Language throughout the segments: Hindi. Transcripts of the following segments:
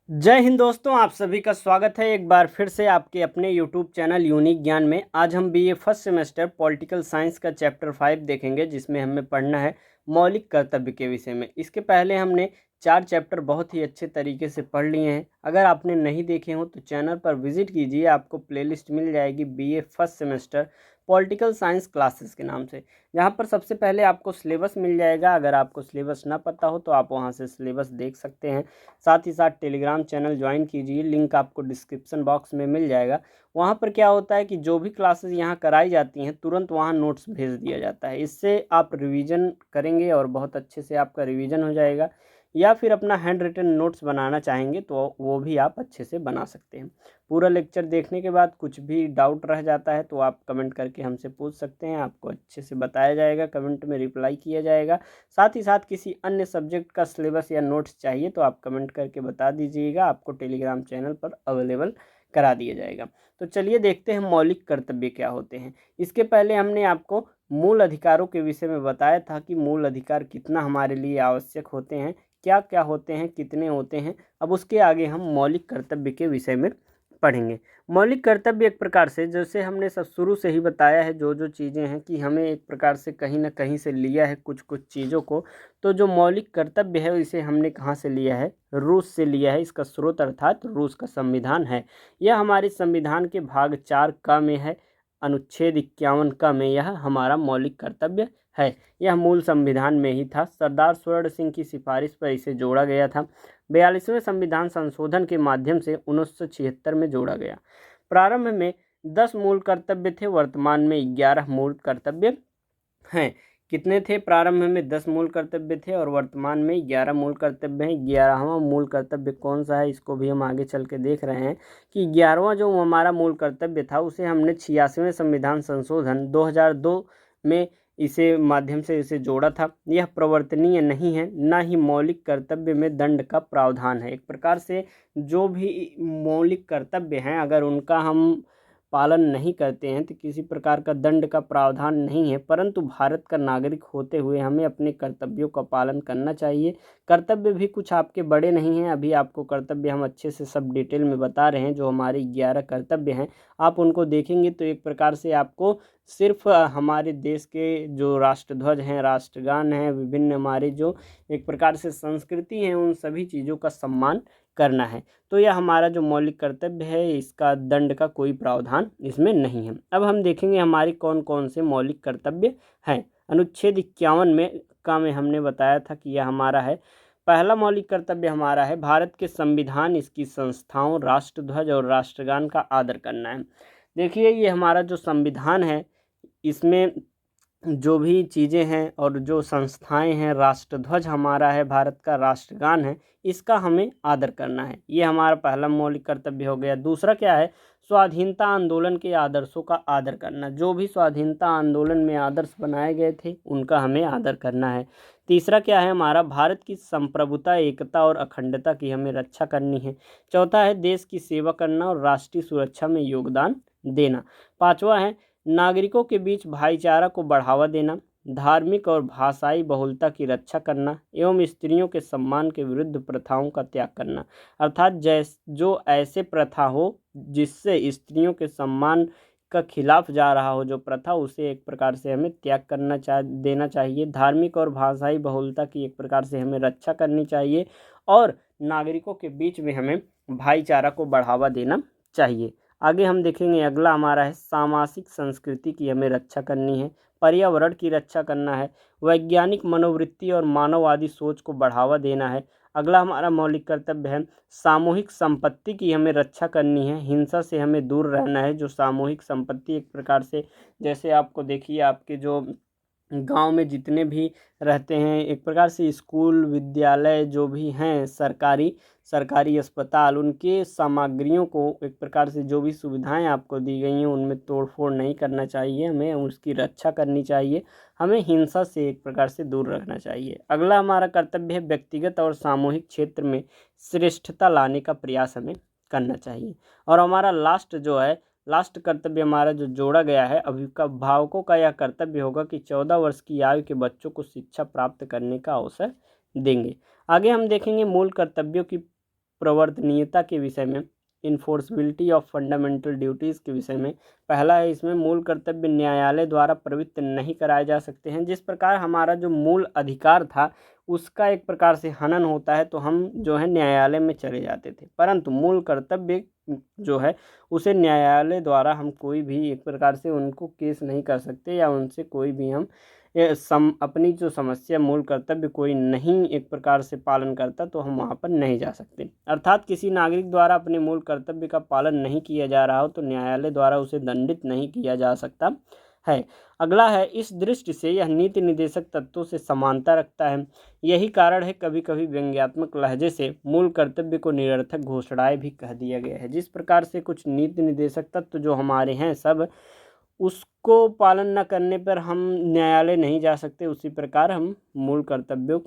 जय हिंद दोस्तों, आप सभी का स्वागत है एक बार फिर से आपके अपने YouTube चैनल यूनिक ज्ञान में। आज हम BA first semester political science का चैप्टर 5 देखेंगे, जिसमें हमें पढ़ना है मौलिक कर्तव्य के विषय में। इसके पहले हमने 4 चैप्टर बहुत ही अच्छे तरीके से पढ़ लिए हैं। अगर आपने नहीं देखे हो तो चैनल पर विजिट कीजिए, आपको प्लेलिस्ट मिल जाएगी BA first semester political science classes के नाम से, जहाँ पर सबसे पहले आपको सिलेबस मिल जाएगा। अगर आपको सिलेबस ना पता हो तो आप वहाँ से सिलेबस देख सकते हैं। साथ ही साथ टेलीग्राम चैनल ज्वाइन कीजिए, लिंक आपको डिस्क्रिप्शन बॉक्स में मिल जाएगा। वहाँ पर क्या होता है कि जो भी क्लासेस यहाँ कराई जाती हैं तुरंत वहाँ नोट्स भेज दिया जाता है। इससे आप रिवीजन करेंगे और बहुत अच्छे से आपका रिवीजन हो जाएगा। या फिर अपना हैंड रिटन नोट्स बनाना चाहेंगे तो वो भी आप अच्छे से बना सकते हैं। पूरा लेक्चर देखने के बाद कुछ भी डाउट रह जाता है तो आप कमेंट करके हमसे पूछ सकते हैं, आपको अच्छे से बताया जाएगा, कमेंट में रिप्लाई किया जाएगा। साथ ही साथ किसी अन्य सब्जेक्ट का सिलेबस या नोट्स चाहिए तो आप कमेंट करके बता दीजिएगा, आपको टेलीग्राम चैनल पर अवेलेबल करा दिया जाएगा। तो चलिए देखते हैं मौलिक कर्तव्य क्या होते हैं। इसके पहले हमने आपको मूल अधिकारों के विषय में बताया था कि मूल अधिकार कितना हमारे लिए आवश्यक होते हैं, क्या क्या होते हैं, कितने होते हैं। अब उसके आगे हम मौलिक कर्तव्य के विषय में पढ़ेंगे। मौलिक कर्तव्य एक प्रकार से, जैसे हमने सब शुरू से ही बताया है, जो जो चीज़ें हैं कि हमें एक प्रकार से कहीं ना कहीं से लिया है कुछ कुछ चीज़ों को। तो जो मौलिक कर्तव्य है इसे हमने कहाँ से लिया है? रूस से लिया है। इसका स्रोत अर्थात रूस का संविधान है। यह हमारे संविधान के भाग 4 क में है, अनुच्छेद 51 क में यह हमारा मौलिक कर्तव्य है। यह मूल संविधान में ही था। सरदार स्वर्ण सिंह की सिफारिश पर इसे जोड़ा गया था। 42वें संविधान संशोधन के माध्यम से 1976 में जोड़ा गया। प्रारंभ में 10 मूल कर्तव्य थे, वर्तमान में 11 मूल कर्तव्य हैं। कितने थे? प्रारंभ में 10 मूल कर्तव्य थे और वर्तमान में 11 मूल कर्तव्य हैं। 11वां मूल कर्तव्य कौन सा है, इसको भी हम आगे चल के देख रहे हैं कि 11वां जो हमारा मूल कर्तव्य था उसे हमने 86वें संविधान संशोधन 2002 में इसे माध्यम से इसे जोड़ा था। यह प्रवर्तनीय नहीं है, ना ही मौलिक कर्तव्य में दंड का प्रावधान है। एक प्रकार से जो भी मौलिक कर्तव्य हैं अगर उनका हम पालन नहीं करते हैं तो किसी प्रकार का दंड का प्रावधान नहीं है, परंतु भारत का नागरिक होते हुए हमें अपने कर्तव्यों का पालन करना चाहिए। कर्तव्य भी कुछ आपके बड़े नहीं हैं। अभी आपको कर्तव्य हम अच्छे से सब डिटेल में बता रहे हैं। जो हमारे 11 कर्तव्य हैं आप उनको देखेंगे तो एक प्रकार से आपको सिर्फ हमारे देश के जो राष्ट्रध्वज हैं, राष्ट्रगान हैं, विभिन्न हमारे जो एक प्रकार से संस्कृति हैं, उन सभी चीज़ों का सम्मान करना है। तो यह हमारा जो मौलिक कर्तव्य है, इसका दंड का कोई प्रावधान इसमें नहीं है। अब हम देखेंगे हमारे कौन कौन से मौलिक कर्तव्य हैं। अनुच्छेद 51 में हमने बताया था कि यह हमारा है। पहला मौलिक कर्तव्य हमारा है भारत के संविधान, इसकी संस्थाओं, राष्ट्रध्वज और राष्ट्रगान का आदर करना है। देखिए ये हमारा जो संविधान है इसमें जो भी चीज़ें हैं और जो संस्थाएं हैं, राष्ट्रध्वज हमारा है, भारत का राष्ट्रगान है, इसका हमें आदर करना है। ये हमारा पहला मौलिक कर्तव्य हो गया। दूसरा क्या है? स्वाधीनता आंदोलन के आदर्शों का आदर करना। जो भी स्वाधीनता आंदोलन में आदर्श बनाए गए थे उनका हमें आदर करना है। तीसरा क्या है हमारा? भारत की संप्रभुता, एकता और अखंडता की हमें रक्षा करनी है। चौथा है देश की सेवा करना और राष्ट्रीय सुरक्षा में योगदान देना। पांचवा है नागरिकों के बीच भाईचारा को बढ़ावा देना, धार्मिक और भाषाई बहुलता की रक्षा करना एवं स्त्रियों के सम्मान के विरुद्ध प्रथाओं का त्याग करना। अर्थात जो ऐसे प्रथा हो जिससे स्त्रियों के सम्मान का खिलाफ जा रहा हो जो प्रथा, उसे एक प्रकार से हमें त्याग करना देना चाहिए। धार्मिक और भाषाई बहुलता की एक प्रकार से हमें रक्षा करनी चाहिए और नागरिकों के बीच में हमें भाईचारा को बढ़ावा देना चाहिए। आगे हम देखेंगे, अगला हमारा है सामाजिक संस्कृति की हमें रक्षा करनी है, पर्यावरण की रक्षा करना है, वैज्ञानिक मनोवृत्ति और मानववादी सोच को बढ़ावा देना है। अगला हमारा मौलिक कर्तव्य है सामूहिक संपत्ति की हमें रक्षा करनी है, हिंसा से हमें दूर रहना है। जो सामूहिक संपत्ति एक प्रकार से, जैसे आपको देखिए आपके जो गांव में जितने भी रहते हैं, एक प्रकार से स्कूल विद्यालय जो भी हैं, सरकारी अस्पताल, उनके सामग्रियों को एक प्रकार से जो भी सुविधाएं आपको दी गई हैं उनमें तोड़फोड़ नहीं करना चाहिए, हमें उसकी रक्षा करनी चाहिए। हमें हिंसा से एक प्रकार से दूर रखना चाहिए। अगला हमारा कर्तव्य है व्यक्तिगत और सामूहिक क्षेत्र में श्रेष्ठता लाने का प्रयास हमें करना चाहिए। और हमारा लास्ट कर्तव्य हमारा जो जोड़ा गया है, अभिभावकों का यह कर्तव्य होगा कि 14 वर्ष की आयु के बच्चों को शिक्षा प्राप्त करने का अवसर देंगे। आगे हम देखेंगे मूल कर्तव्यों की प्रवर्तनीयता के विषय में, इन्फोर्सबिलिटी ऑफ फंडामेंटल ड्यूटीज़ के विषय में। पहला है इसमें मूल कर्तव्य न्यायालय द्वारा प्रवृत्त नहीं कराए जा सकते हैं। जिस प्रकार हमारा जो मूल अधिकार था उसका एक प्रकार से हनन होता है तो हम जो है न्यायालय में चले जाते थे, परंतु मूल कर्तव्य जो है उसे न्यायालय द्वारा हम कोई भी एक प्रकार से उनको केस नहीं कर सकते या उनसे कोई भी हम अपनी जो समस्या मूल कर्तव्य कोई नहीं एक प्रकार से पालन करता तो हम वहाँ पर नहीं जा सकते। अर्थात किसी नागरिक द्वारा अपने मूल कर्तव्य का पालन नहीं किया जा रहा हो तो न्यायालय द्वारा उसे दंडित नहीं किया जा सकता है। अगला है, इस दृष्टि से यह नीति निर्देशक तत्वों से समानता रखता है। यही कारण है कभी कभी व्यंग्यात्मक लहजे से मूल कर्तव्य को निरर्थक घोषणाएं भी कह दिया गया है। जिस प्रकार से कुछ नीति निर्देशक तत्व जो हमारे हैं सब उसको पालन न करने पर हम न्यायालय नहीं जा सकते, उसी प्रकार हम मूल कर्तव्यों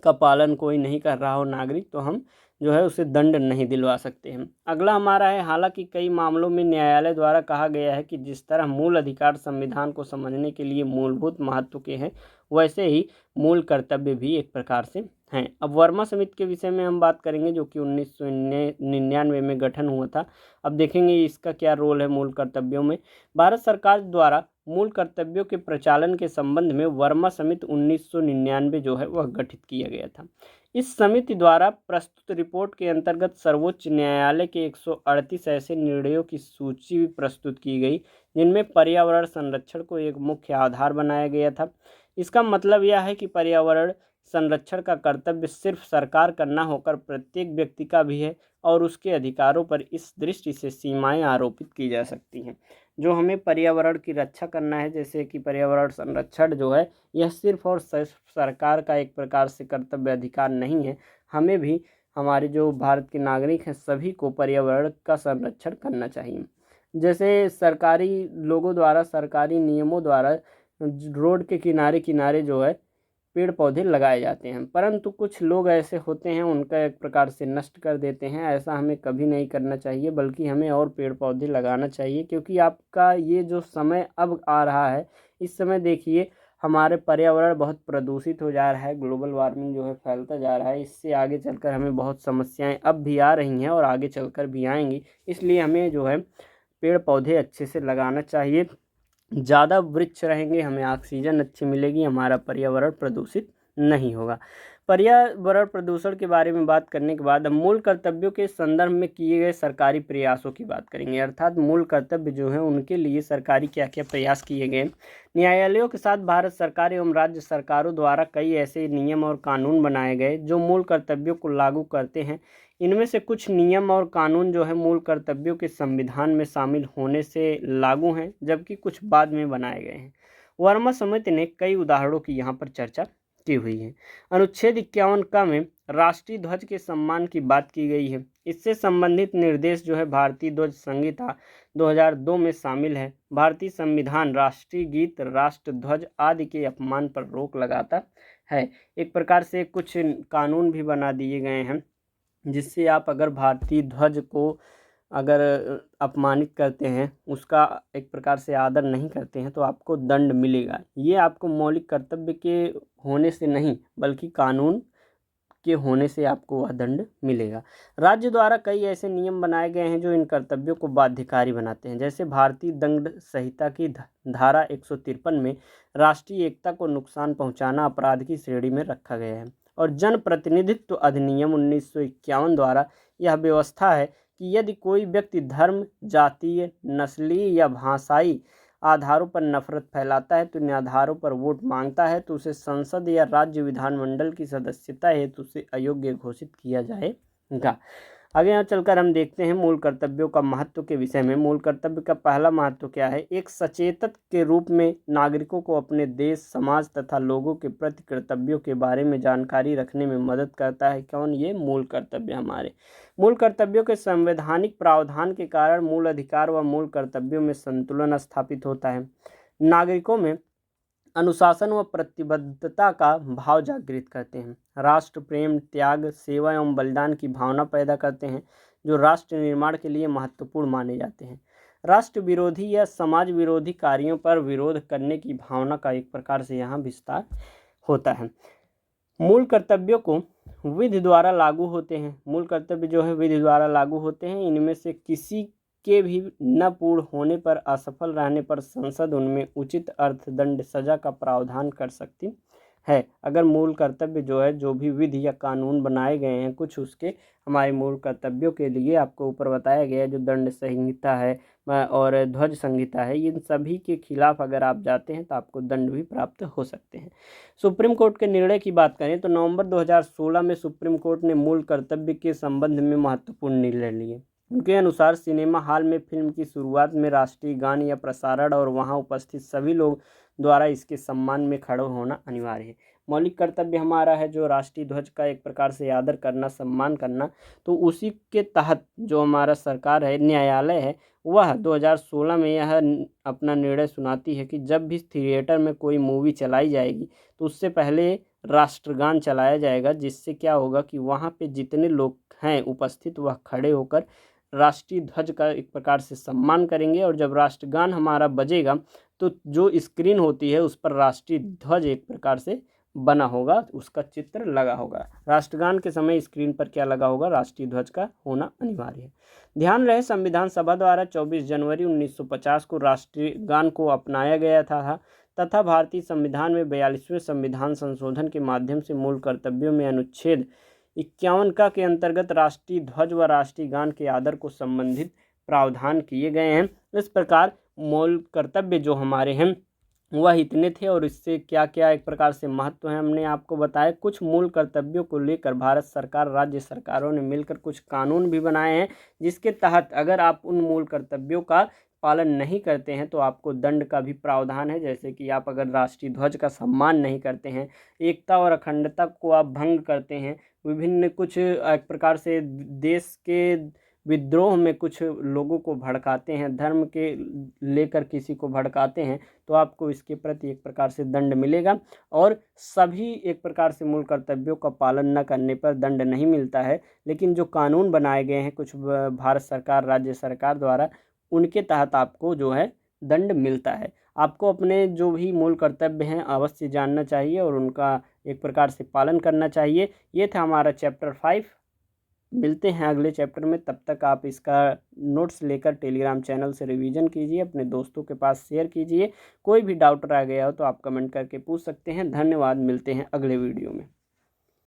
का पालन कोई नहीं कर रहा हो नागरिक तो हम जो है उसे दंड नहीं दिलवा सकते हैं। अगला हमारा है, हालांकि कई मामलों में न्यायालय द्वारा कहा गया है कि जिस तरह मूल अधिकार संविधान को समझने के लिए मूलभूत महत्व के हैं वैसे ही मूल कर्तव्य भी एक प्रकार से हैं। अब वर्मा समिति के विषय में हम बात करेंगे जो कि 1999 में गठन हुआ था। अब देखेंगे इसका क्या रोल है मूल कर्तव्यों में। भारत सरकार द्वारा मूल कर्तव्यों के प्रचालन के संबंध में वर्मा समिति 1999 जो है वह गठित किया गया था। इस समिति द्वारा प्रस्तुत रिपोर्ट के अंतर्गत सर्वोच्च न्यायालय के 138 ऐसे निर्णयों की सूची प्रस्तुत की गई जिनमें पर्यावरण संरक्षण को एक मुख्य आधार बनाया गया था। इसका मतलब यह है कि पर्यावरण संरक्षण का कर्तव्य सिर्फ सरकार का न होकर प्रत्येक व्यक्ति का भी है और उसके अधिकारों पर इस दृष्टि से सीमाएं आरोपित की जा सकती हैं। जो हमें पर्यावरण की रक्षा करना है, जैसे कि पर्यावरण संरक्षण जो है यह सिर्फ और सिर्फ सरकार का एक प्रकार से कर्तव्य अधिकार नहीं है, हमें भी हमारे जो भारत के नागरिक हैं सभी को पर्यावरण का संरक्षण करना चाहिए। जैसे सरकारी लोगों द्वारा सरकारी नियमों द्वारा रोड के किनारे किनारे जो है पेड़ पौधे लगाए जाते हैं, परंतु कुछ लोग ऐसे होते हैं उनका एक प्रकार से नष्ट कर देते हैं। ऐसा हमें कभी नहीं करना चाहिए, बल्कि हमें और पेड़ पौधे लगाना चाहिए, क्योंकि आपका ये जो समय अब आ रहा है इस समय देखिए हमारे पर्यावरण बहुत प्रदूषित हो जा रहा है, ग्लोबल वार्मिंग जो है फैलता जा रहा है। इससे आगे चलकर हमें बहुत समस्याएं अब भी आ रही हैं और आगे चलकर भी आएंगी, इसलिए हमें जो है पेड़ पौधे अच्छे से लगाना चाहिए। ज़्यादा वृक्ष रहेंगे हमें ऑक्सीजन अच्छी मिलेगी, हमारा पर्यावरण प्रदूषित नहीं होगा। पर्यावरण प्रदूषण के बारे में बात करने के बाद हम मूल कर्तव्यों के संदर्भ में किए गए सरकारी प्रयासों की बात करेंगे। अर्थात मूल कर्तव्य जो है उनके लिए सरकारी क्या क्या प्रयास किए गए। न्यायालयों के साथ भारत सरकार एवं राज्य सरकारों द्वारा कई ऐसे नियम और कानून बनाए गए जो मूल कर्तव्यों को लागू करते हैं। इनमें से कुछ नियम और कानून जो है मूल कर्तव्यों के संविधान में शामिल होने से लागू हैं, जबकि कुछ बाद में बनाए गए हैं। वर्मा समिति ने कई उदाहरणों की यहाँ पर चर्चा की हुई है। अनुच्छेद 51 का में राष्ट्रीय ध्वज के सम्मान की बात की गई है। इससे संबंधित निर्देश जो है भारतीय ध्वज संहिता 2002 में शामिल है। भारतीय संविधान राष्ट्रीय गीत, राष्ट्र ध्वज आदि के अपमान पर रोक लगाता है। एक प्रकार से कुछ कानून भी बना दिए गए हैं जिससे आप अगर भारतीय ध्वज को अगर अपमानित करते हैं, उसका एक प्रकार से आदर नहीं करते हैं तो आपको दंड मिलेगा। ये आपको मौलिक कर्तव्य के होने से नहीं बल्कि कानून के होने से आपको वह दंड मिलेगा। राज्य द्वारा कई ऐसे नियम बनाए गए हैं जो इन कर्तव्यों को बाध्यकारी बनाते हैं। जैसे भारतीय दंड संहिता की धारा 153 में राष्ट्रीय एकता को नुकसान पहुंचाना अपराध की श्रेणी में रखा गया है। और जन प्रतिनिधित्व अधिनियम 1951 द्वारा यह व्यवस्था है कि यदि कोई व्यक्ति धर्म, जातीय, नस्लीय या भाषाई आधारों पर नफरत फैलाता है तो इन आधारों पर वोट मांगता है तो उसे संसद या राज्य विधानमंडल की सदस्यता हेतु उसे अयोग्य घोषित किया जाएगा। आगे यहाँ चलकर हम देखते हैं मूल कर्तव्यों का महत्व के विषय में। मूल कर्तव्य का पहला महत्व क्या है? एक सचेतक के रूप में नागरिकों को अपने देश, समाज तथा लोगों के प्रति कर्तव्यों के बारे में जानकारी रखने में मदद करता है। कौन? ये मूल कर्तव्य हमारे। मूल कर्तव्यों के संवैधानिक प्रावधान के कारण मूल अधिकार व मूल कर्तव्यों में संतुलन स्थापित होता है। नागरिकों में अनुशासन व प्रतिबद्धता का भाव जागृत करते हैं। राष्ट्र प्रेम, त्याग, सेवा एवं बलिदान की भावना पैदा करते हैं जो राष्ट्र निर्माण के लिए महत्वपूर्ण माने जाते हैं। राष्ट्र विरोधी या समाज विरोधी कार्यों पर विरोध करने की भावना का एक प्रकार से यहाँ विस्तार होता है। मूल कर्तव्यों को विधि द्वारा लागू होते हैं। मूल कर्तव्य जो है विधि द्वारा लागू होते हैं। इनमें से किसी के भी न पूर्ण होने पर, असफल रहने पर संसद उनमें उचित अर्थदंड सजा का प्रावधान कर सकती है। अगर मूल कर्तव्य जो है, जो भी विधि या कानून बनाए गए हैं कुछ, उसके हमारे मूल कर्तव्यों के लिए आपको ऊपर बताया गया है, जो दंड संहिता है और ध्वज संहिता है, इन सभी के खिलाफ अगर आप जाते हैं तो आपको दंड भी प्राप्त हो सकते हैं। सुप्रीम कोर्ट के निर्णय की बात करें तो नवंबर 2016 में सुप्रीम कोर्ट ने मूल कर्तव्य के संबंध में महत्वपूर्ण निर्णय लिए। उनके अनुसार सिनेमा हॉल में फिल्म की शुरुआत में राष्ट्रीय गान या प्रसारण और वहां उपस्थित सभी लोग द्वारा इसके सम्मान में खड़े होना अनिवार्य है। मौलिक कर्तव्य हमारा है जो राष्ट्रीय ध्वज का एक प्रकार से आदर करना, सम्मान करना। तो उसी के तहत जो हमारा सरकार है, न्यायालय है, वह 2016 में यह अपना निर्णय सुनाती है कि जब भी थिएटर में कोई मूवी चलाई जाएगी तो उससे पहले राष्ट्रगान चलाया जाएगा, जिससे क्या होगा कि वहाँ पे जितने लोग हैं उपस्थित वह खड़े होकर राष्ट्रीय ध्वज का एक प्रकार से सम्मान करेंगे। और जब राष्ट्रगान हमारा बजेगा तो जो स्क्रीन होती है उस पर राष्ट्रीय ध्वज एक प्रकार से बना होगा, उसका चित्र लगा होगा। राष्ट्रगान के समय स्क्रीन पर क्या लगा होगा, राष्ट्रीय ध्वज का होना अनिवार्य है। ध्यान रहे, संविधान सभा द्वारा 24 जनवरी 1950 को राष्ट्रीय गान को अपनाया गया था तथा भारतीय संविधान में 42वें संविधान संशोधन के माध्यम से मूल कर्तव्यों में अनुच्छेद 51 का के अंतर्गत राष्ट्रीय ध्वज व राष्ट्रीय गान के आदर को संबंधित प्रावधान किए गए हैं। इस प्रकार मूल कर्तव्य जो हमारे हैं वह इतने थे और इससे क्या क्या एक प्रकार से महत्व है हमने आपको बताया। कुछ मूल कर्तव्यों को लेकर भारत सरकार, राज्य सरकारों ने मिलकर कुछ कानून भी बनाए हैं, जिसके तहत अगर आप उन मूल कर्तव्यों का पालन नहीं करते हैं तो आपको दंड का भी प्रावधान है। जैसे कि आप अगर राष्ट्रीय ध्वज का सम्मान नहीं करते हैं, एकता और अखंडता को आप भंग करते हैं, विभिन्न कुछ एक प्रकार से देश के विद्रोह में कुछ लोगों को भड़काते हैं, धर्म के लेकर किसी को भड़काते हैं, तो आपको इसके प्रति एक प्रकार से दंड मिलेगा। और सभी एक प्रकार से मूल कर्तव्यों का पालन न करने पर दंड नहीं मिलता है, लेकिन जो कानून बनाए गए हैं कुछ भारत सरकार, राज्य सरकार द्वारा, उनके तहत आपको जो है दंड मिलता है। आपको अपने जो भी मूल कर्तव्य हैं अवश्य जानना चाहिए और उनका एक प्रकार से पालन करना चाहिए। ये था हमारा चैप्टर 5। मिलते हैं अगले चैप्टर में, तब तक आप इसका नोट्स लेकर टेलीग्राम चैनल से रिवीजन कीजिए, अपने दोस्तों के पास शेयर कीजिए। कोई भी डाउट रह गया हो तो आप कमेंट करके पूछ सकते हैं। धन्यवाद, मिलते हैं अगले वीडियो में।